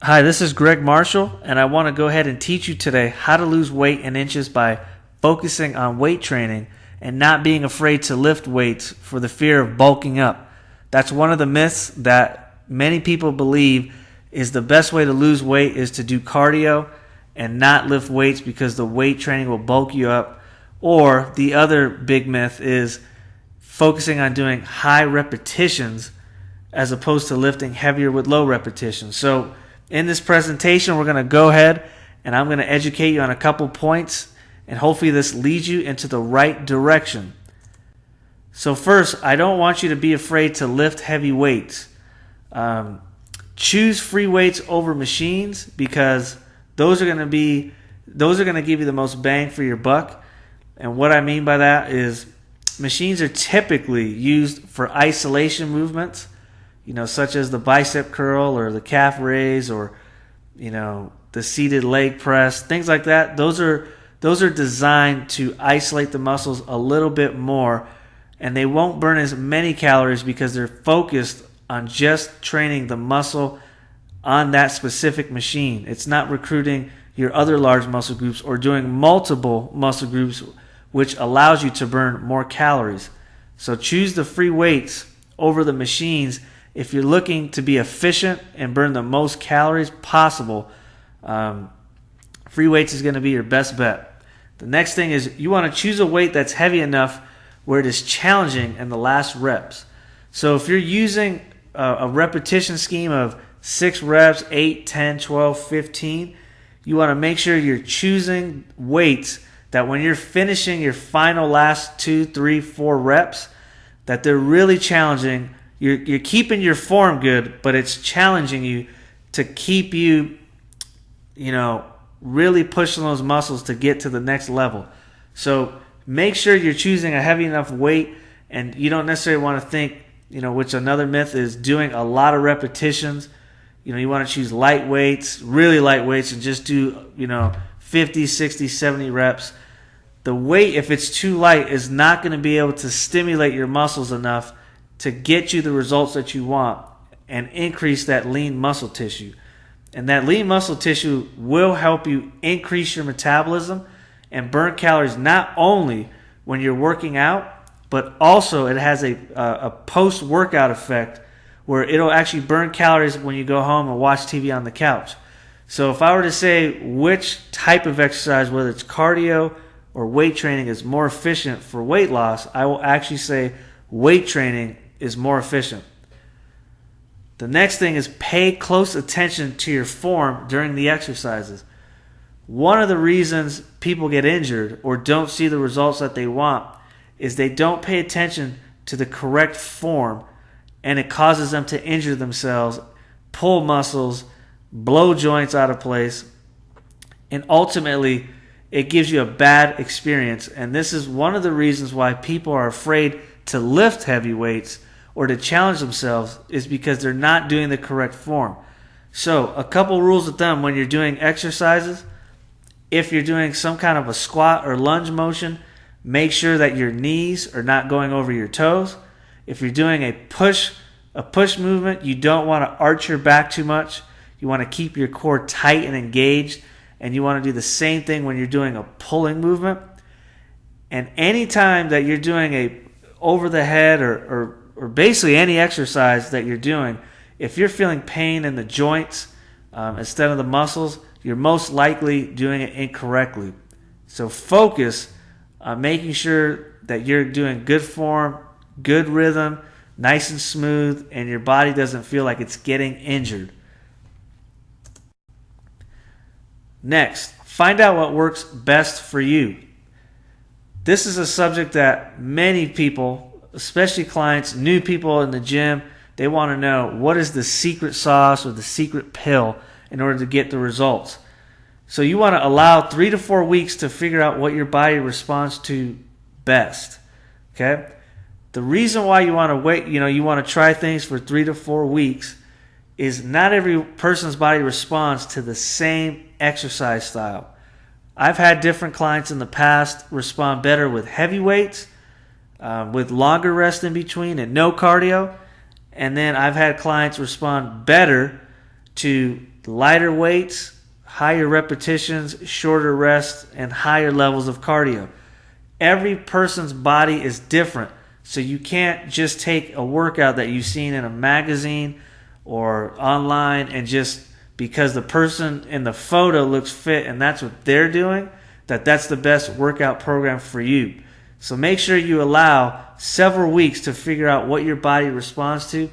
Hi, this is Greg Marshall, and I want to go ahead and teach you today how to lose weight in inches by focusing on weight training and not being afraid to lift weights for the fear of bulking up. That's one of the myths that many people believe is the best way to lose weight is to do cardio and not lift weights because the weight training will bulk you up. Or the other big myth is focusing on doing high repetitions as opposed to lifting heavier with low repetitions. So in this presentation, we're going to go ahead and I'm going to educate you on a couple points, and hopefully this leads you into the right direction. So first, I don't want you to be afraid to lift heavy weights. Choose free weights over machines because those are going to give you the most bang for your buck. And what I mean by that is machines are typically used for isolation movements, such as the bicep curl or the calf raise or, the seated leg press, things like that. Those are designed to isolate the muscles a little bit more, and they won't burn as many calories because they're focused on just training the muscle on that specific machine. It's not recruiting your other large muscle groups or doing multiple muscle groups, which allows you to burn more calories. So choose the free weights over the machines if you're looking to be efficient and burn the most calories possible. Free weights is going to be your best bet. The next thing is you want to choose a weight that's heavy enough where it is challenging in the last reps. So if you're using a repetition scheme of 6 reps, 8, 10, 12, 15, you want to make sure you're choosing weights that when you're finishing your final last 2, 3, 4 reps, that they're really challenging. You're keeping your form good, but it's challenging you to keep you, really pushing those muscles to get to the next level. So make sure you're choosing a heavy enough weight, and you don't necessarily want to think, which another myth is doing a lot of repetitions. You want to choose light weights, really light weights, and just do, 50, 60, 70 reps. The weight, if it's too light, is not going to be able to stimulate your muscles enough to get you the results that you want and increase that lean muscle tissue. And that lean muscle tissue will help you increase your metabolism and burn calories not only when you're working out, but also it has a post-workout effect where it'll actually burn calories when you go home and watch TV on the couch. So if I were to say which type of exercise, whether it's cardio or weight training, is more efficient for weight loss, I will actually say weight training is more efficient. The next thing is pay close attention to your form during the exercises. One of the reasons people get injured or don't see the results that they want is they don't pay attention to the correct form, and it causes them to injure themselves, pull muscles, blow joints out of place, and ultimately it gives you a bad experience. And this is one of the reasons why people are afraid to lift heavy weights or to challenge themselves, is because they're not doing the correct form. So a couple rules of thumb when you're doing exercises: if you're doing some kind of a squat or lunge motion, make sure that your knees are not going over your toes. If you're doing a push movement, you don't want to arch your back too much. You want to keep your core tight and engaged, and you want to do the same thing when you're doing a pulling movement. And anytime that you're doing a over the head or basically any exercise that you're doing, if you're feeling pain in the joints instead of the muscles, you're most likely doing it incorrectly. So focus on making sure that you're doing good form, good rhythm, nice and smooth, and your body doesn't feel like it's getting injured. Next, find out what works best for you. This is a subject that many people, especially clients, new people in the gym, they want to know what is the secret sauce or the secret pill in order to get the results. So you want to allow 3 to 4 weeks to figure out what your body responds to best. Okay? The reason why you want to wait, you want to try things for 3 to 4 weeks is not every person's body responds to the same exercise style. I've had different clients in the past respond better with heavy weights, with longer rest in between and no cardio. And then I've had clients respond better to lighter weights, higher repetitions, shorter rest, and higher levels of cardio. Every person's body is different, so you can't just take a workout that you've seen in a magazine or online and just because the person in the photo looks fit and that's what they're doing, that's the best workout program for you. So make sure you allow several weeks to figure out what your body responds to,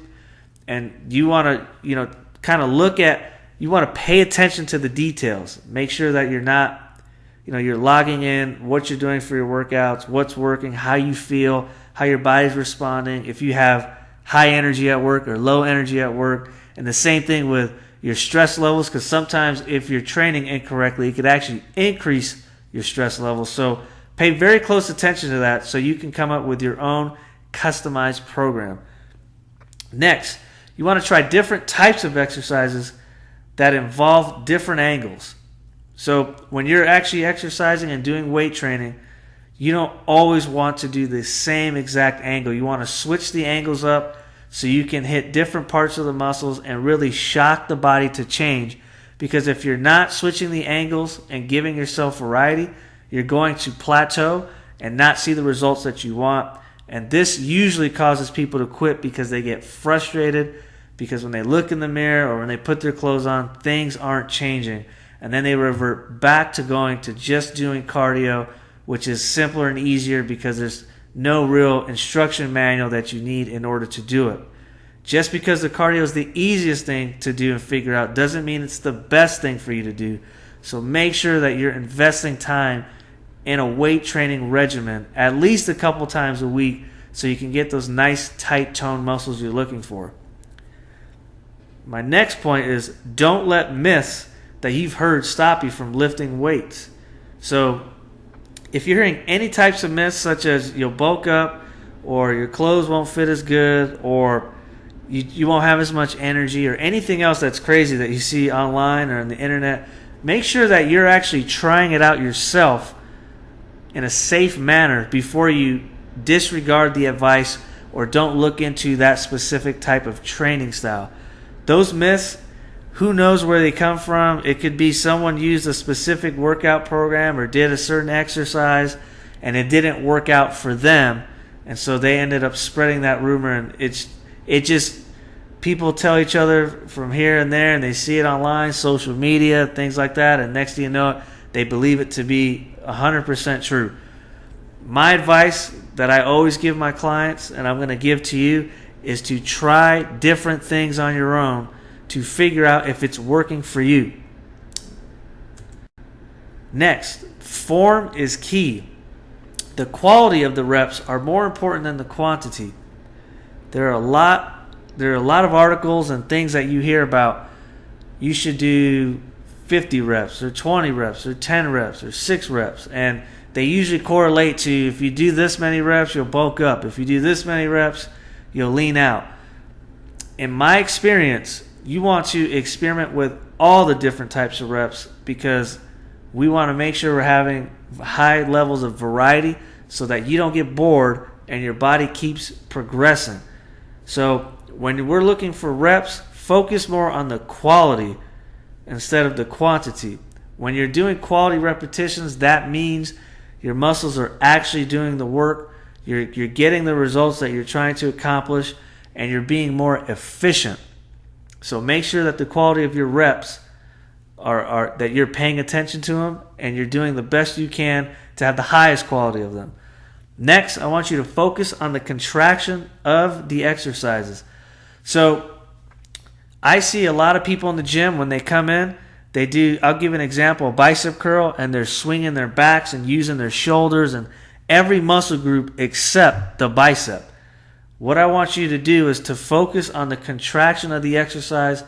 and you want to, kind of look at, you want to pay attention to the details. Make sure that you're not, you're logging in what you're doing for your workouts, what's working, how you feel, how your body's responding, if you have high energy at work or low energy at work, and the same thing with your stress levels, because sometimes if you're training incorrectly, it could actually increase your stress levels. So pay very close attention to that so you can come up with your own customized program. Next, you want to try different types of exercises that involve different angles. So when you're actually exercising and doing weight training, you don't always want to do the same exact angle. You want to switch the angles up so you can hit different parts of the muscles and really shock the body to change. Because if you're not switching the angles and giving yourself variety, you're going to plateau and not see the results that you want. And this usually causes people to quit because they get frustrated, because when they look in the mirror or when they put their clothes on, things aren't changing. And then they revert back to going to just doing cardio, which is simpler and easier because there's no real instruction manual that you need in order to do it. Just because the cardio is the easiest thing to do and figure out doesn't mean it's the best thing for you to do. So make sure that you're investing time in a weight training regimen at least a couple times a week so you can get those nice tight toned muscles you're looking for. My next point is don't let myths that you've heard stop you from lifting weights. So if you're hearing any types of myths such as you'll bulk up or your clothes won't fit as good or you won't have as much energy or anything else that's crazy that you see online or on the internet, make sure that you're actually trying it out yourself in a safe manner before you disregard the advice or don't look into that specific type of training style. Those myths, who knows where they come from? It could be someone used a specific workout program or did a certain exercise and it didn't work out for them, and so they ended up spreading that rumor, and it just people tell each other from here and there, and they see it online, social media, things like that, and next thing you know, they believe it to be 100% true. My advice that I always give my clients, and I'm going to give to you, is to try different things on your own to figure out if it's working for you. Next, form is key. The quality of the reps are more important than the quantity. There are a lot of articles and things that you hear about. You should do 50 reps or 20 reps or 10 reps or 6 reps, and they usually correlate to if you do this many reps, you'll bulk up. If you do this many reps, you'll lean out. In my experience, you want to experiment with all the different types of reps because we want to make sure we're having high levels of variety so that you don't get bored and your body keeps progressing. So when we're looking for reps, focus more on the quality instead of the quantity. When you're doing quality repetitions, that means your muscles are actually doing the work. You're getting the results that you're trying to accomplish, and you're being more efficient. So make sure that the quality of your reps are that you're paying attention to them and you're doing the best you can to have the highest quality of them. Next, I want you to focus on the contraction of the exercises. So I see a lot of people in the gym when they come in, I'll give an example, a bicep curl, and they're swinging their backs and using their shoulders and every muscle group except the bicep. What I want you to do is to focus on the contraction of the exercise,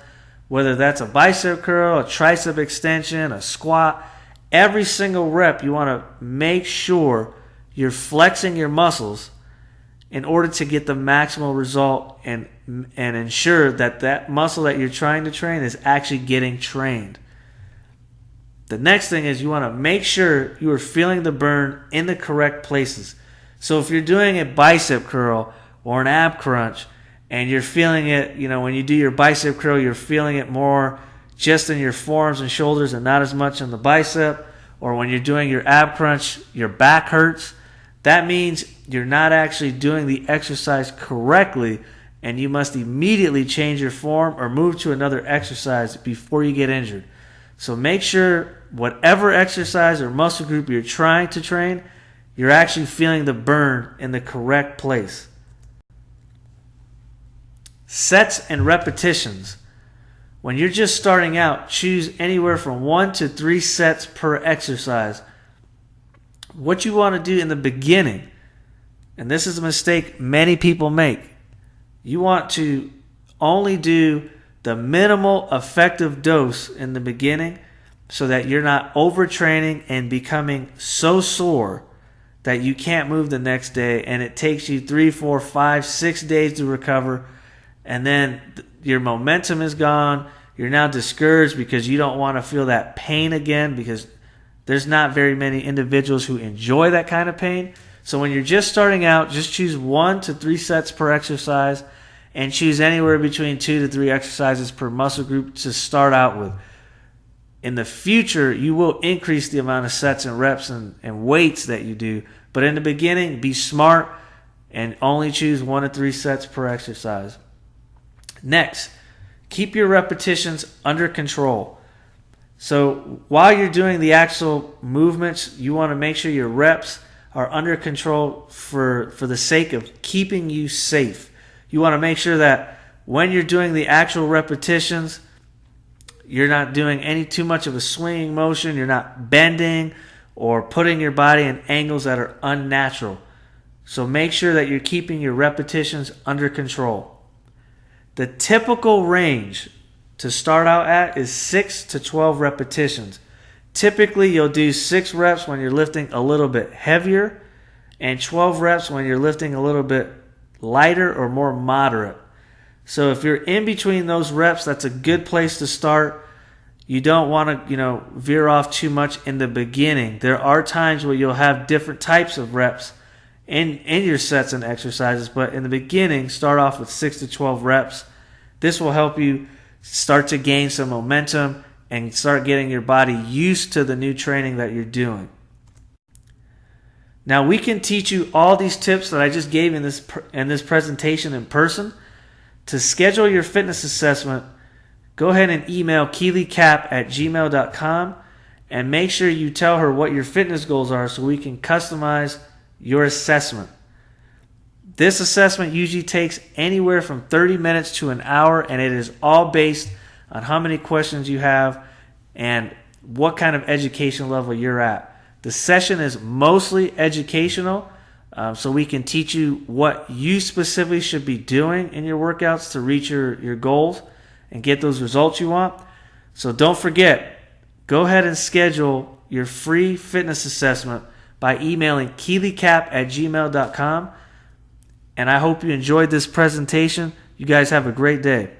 whether that's a bicep curl, a tricep extension, a squat. Every single rep, you want to make sure you're flexing your muscles in order to get the maximal result and ensure that that muscle that you're trying to train is actually getting trained. The next thing is you want to make sure you are feeling the burn in the correct places. So if you're doing a bicep curl or an ab crunch and you're feeling it, when you do your bicep curl, you're feeling it more just in your forearms and shoulders and not as much in the bicep, or when you're doing your ab crunch, your back hurts, that means you're not actually doing the exercise correctly, and you must immediately change your form or move to another exercise before you get injured. So make sure whatever exercise or muscle group you're trying to train, you're actually feeling the burn in the correct place. Sets and repetitions. When you're just starting out, choose anywhere from 1 to 3 sets per exercise. What you want to do in the beginning, and this is a mistake many people make, you want to only do the minimal effective dose in the beginning so that you're not overtraining and becoming so sore that you can't move the next day, and it takes you 3, 4, 5, 6 days to recover, and then your momentum is gone. You're now discouraged because you don't want to feel that pain again, because there's not very many individuals who enjoy that kind of pain. So when you're just starting out, just choose 1 to 3 sets per exercise, and choose anywhere between 2 to 3 exercises per muscle group to start out with. In the future, you will increase the amount of sets and reps and weights that you do. But in the beginning, be smart and only choose 1 to 3 sets per exercise. Next, keep your repetitions under control. So while you're doing the actual movements, you want to make sure your reps are under control for the sake of keeping you safe. You want to make sure that when you're doing the actual repetitions, you're not doing any too much of a swinging motion. You're not bending or putting your body in angles that are unnatural. So make sure that you're keeping your repetitions under control. The typical range to start out at is 6 to 12 repetitions. Typically, you'll do 6 reps when you're lifting a little bit heavier and 12 reps when you're lifting a little bit lighter or more moderate. So if you're in between those reps, that's a good place to start. You don't want to, veer off too much in the beginning. There are times where you'll have different types of reps in your sets and exercises, but in the beginning, start off with 6 to 12 reps. This will help you start to gain some momentum and start getting your body used to the new training that you're doing. Now, we can teach you all these tips that I just gave in this presentation in person. To schedule your fitness assessment, go ahead and email keelycap@gmail.com and make sure you tell her what your fitness goals are so we can customize your assessment. This assessment usually takes anywhere from 30 minutes to an hour, and it is all based on how many questions you have and what kind of education level you're at. The session is mostly educational, so we can teach you what you specifically should be doing in your workouts to reach your goals and get those results you want. So don't forget, go ahead and schedule your free fitness assessment by emailing keelycap@gmail.com. And I hope you enjoyed this presentation. You guys have a great day.